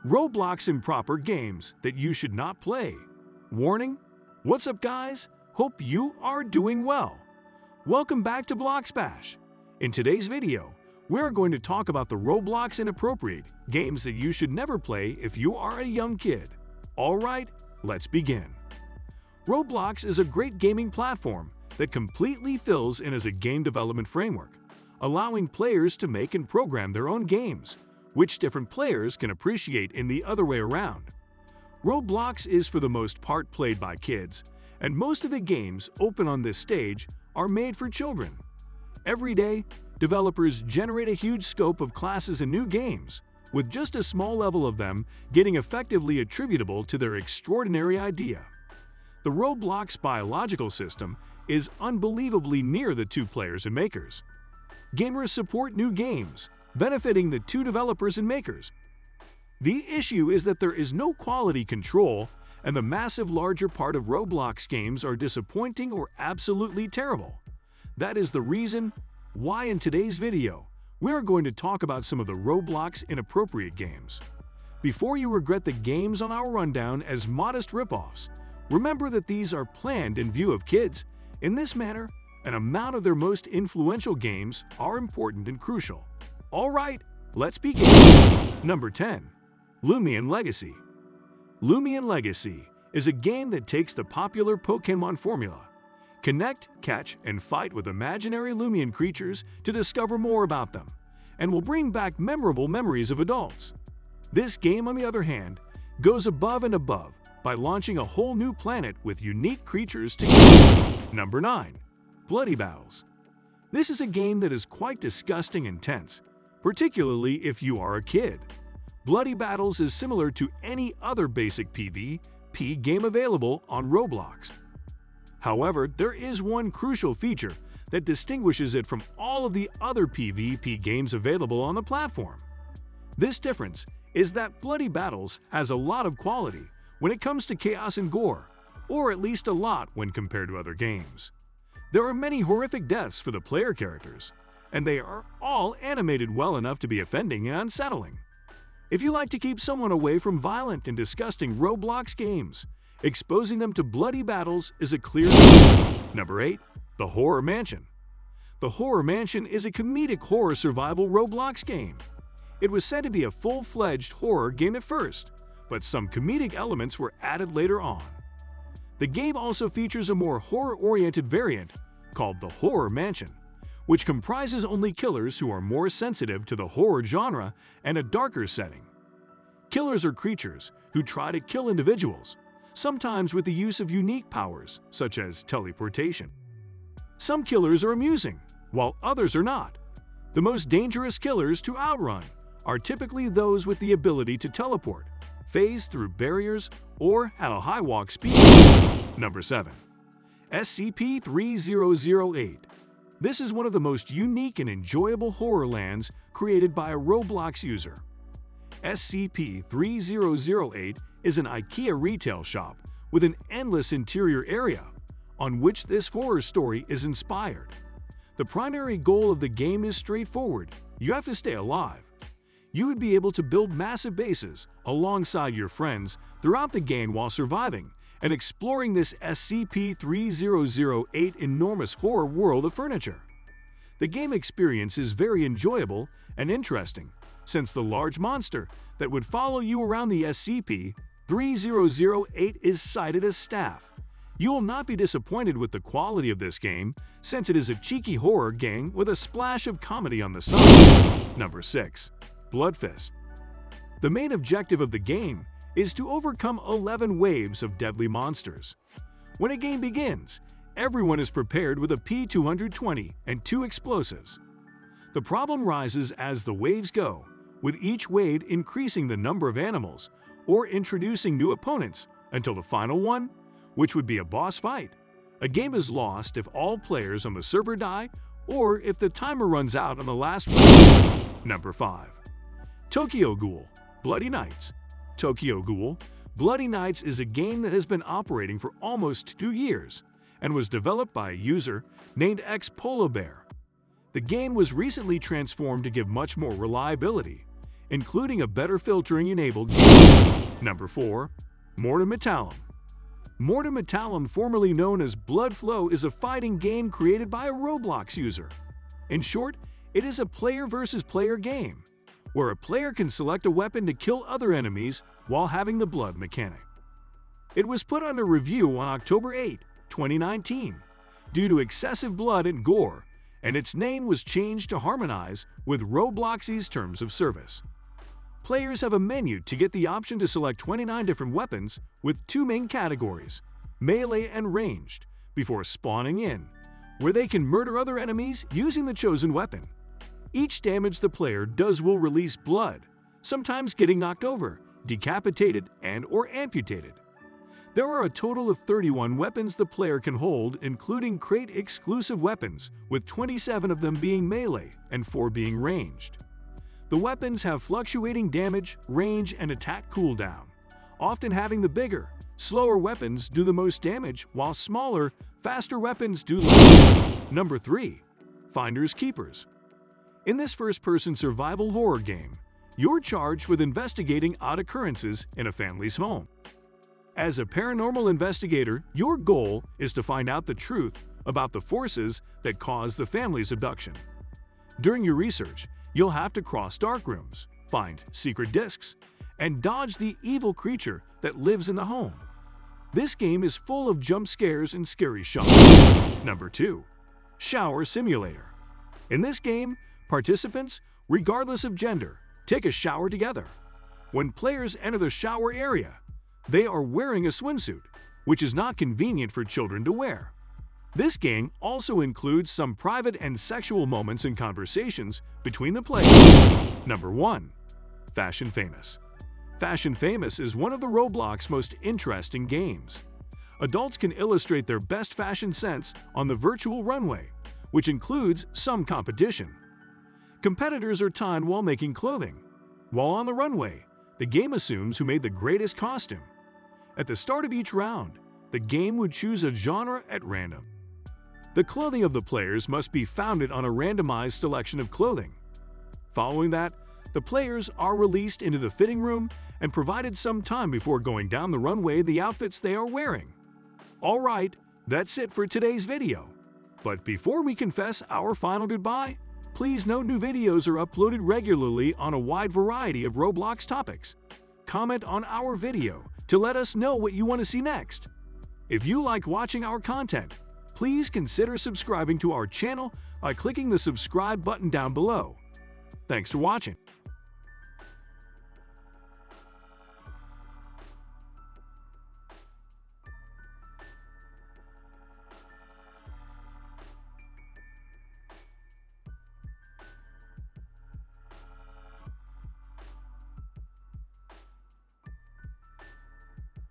Roblox Improper Games that you should not play. Warning: what's up, guys? Hope you are doing well. Welcome back to Blox Bash. In today's video, we're going to talk about the Roblox Inappropriate games that you should never play if you are a young kid. Alright, let's begin. Roblox is a great gaming platform that completely fills in as a game development framework, allowing players to make and program their own games, which different players can appreciate in the other way around. Roblox is for the most part played by kids, and most of the games open on this stage are made for children. Every day, developers generate a huge scope of classes and new games, with just a small level of them getting effectively attributable to their extraordinary idea. The Roblox biological system is unbelievably near the two players and makers. Gamers support new games, benefiting the two developers and makers. The issue is that there is no quality control, and the massive larger part of Roblox games are disappointing or absolutely terrible. That is the reason why in today's video, we are going to talk about some of the Roblox inappropriate games. Before you regret the games on our rundown as modest ripoffs, remember that these are planned in view of kids. In this manner, an amount of their most influential games are important and crucial. Alright, let's begin. Number 10. Lumion Legacy. Lumion Legacy is a game that takes the popular Pokémon formula. Connect, catch, and fight with imaginary Lumion creatures to discover more about them, and will bring back memorable memories of adults. This game, on the other hand, goes above and above by launching a whole new planet with unique creatures to catch. Number 9. Bloody Battles. This is a game that is quite disgusting and tense, particularly if you are a kid. Bloody Battles is similar to any other basic PvP game available on Roblox. However, there is one crucial feature that distinguishes it from all of the other PvP games available on the platform. This difference is that Bloody Battles has a lot of quality when it comes to chaos and gore, or at least a lot when compared to other games. There are many horrific deaths for the player characters, and they are all animated well enough to be offending and unsettling. If you like to keep someone away from violent and disgusting Roblox games, exposing them to bloody battles is a clear no. Number 8. The Horror Mansion. The Horror Mansion is a comedic horror survival Roblox game. It was said to be a full-fledged horror game at first, but some comedic elements were added later on. The game also features a more horror-oriented variant called the Horror Mansion, which comprises only killers who are more sensitive to the horror genre and a darker setting. Killers are creatures who try to kill individuals, sometimes with the use of unique powers such as teleportation. Some killers are amusing, while others are not. The most dangerous killers to outrun are typically those with the ability to teleport, phase through barriers, or have a high walk speed. Number 7. SCP-3008. This is one of the most unique and enjoyable horror lands created by a Roblox user. SCP-3008 is an IKEA retail shop with an endless interior area on which this horror story is inspired. The primary goal of the game is straightforward: you have to stay alive. You would be able to build massive bases alongside your friends throughout the game while surviving and exploring this SCP-3008 enormous horror world of furniture. The game experience is very enjoyable and interesting, since the large monster that would follow you around the SCP-3008 is cited as staff. You will not be disappointed with the quality of this game, since it is a cheeky horror game with a splash of comedy on the side. Number 6. Bloodfist. The main objective of the game is to overcome 11 waves of deadly monsters. When a game begins, everyone is prepared with a P220 and 2 explosives. The problem rises as the waves go, with each wave increasing the number of animals or introducing new opponents until the final one, which would be a boss fight. A game is lost if all players on the server die or if the timer runs out on the last round. Number 5. Tokyo Ghoul Bloody Nights. Tokyo Ghoul Bloody Nights is a game that has been operating for almost 2 years and was developed by a user named XPoloBear. The game was recently transformed to give much more reliability. including a better filtering-enabled game. Number 4. Mortem Metallum. Mortem Metallum, formerly known as Blood Flow, is a fighting game created by a Roblox user. In short, it is a player versus player game, where a player can select a weapon to kill other enemies while having the blood mechanic. It was put under review on October 8, 2019, due to excessive blood and gore, and its name was changed to harmonize with Roblox's terms of service. Players have a menu to get the option to select 29 different weapons with 2 main categories, melee and ranged, before spawning in, where they can murder other enemies using the chosen weapon. Each damage the player does will release blood, sometimes getting knocked over, decapitated, and/or amputated. There are a total of 31 weapons the player can hold, including crate-exclusive weapons, with 27 of them being melee and 4 being ranged. The weapons have fluctuating damage, range, and attack cooldown, often having the bigger, slower weapons do the most damage, while smaller, faster weapons do less. Number 3. Finders Keepers. In this first-person survival horror game, you're charged with investigating odd occurrences in a family's home. As a paranormal investigator, your goal is to find out the truth about the forces that caused the family's abduction. During your research, you'll have to cross dark rooms, find secret discs, and dodge the evil creature that lives in the home. This game is full of jump scares and scary shots. Number 2. Shower Simulator. In this game, participants, regardless of gender, take a shower together. When players enter the shower area, they are wearing a swimsuit, which is not convenient for children to wear. This game also includes some private and sexual moments and conversations between the players. Number 1. Fashion Famous. Fashion Famous is one of the Roblox most interesting games. Adults can illustrate their best fashion sense on the virtual runway, which includes some competition. Competitors are timed while making clothing. While on the runway, the game assumes who made the greatest costume. At the start of each round, the game would choose a genre at random. The clothing of the players must be founded on a randomized selection of clothing. Following that, the players are released into the fitting room and provided some time before going down the runway the outfits they are wearing. Alright, that's it for today's video. But before we confess our final goodbye, please note new videos are uploaded regularly on a wide variety of Roblox topics. Comment on our video to let us know what you want to see next. If you like watching our content, please consider subscribing to our channel by clicking the subscribe button down below. Thanks for watching.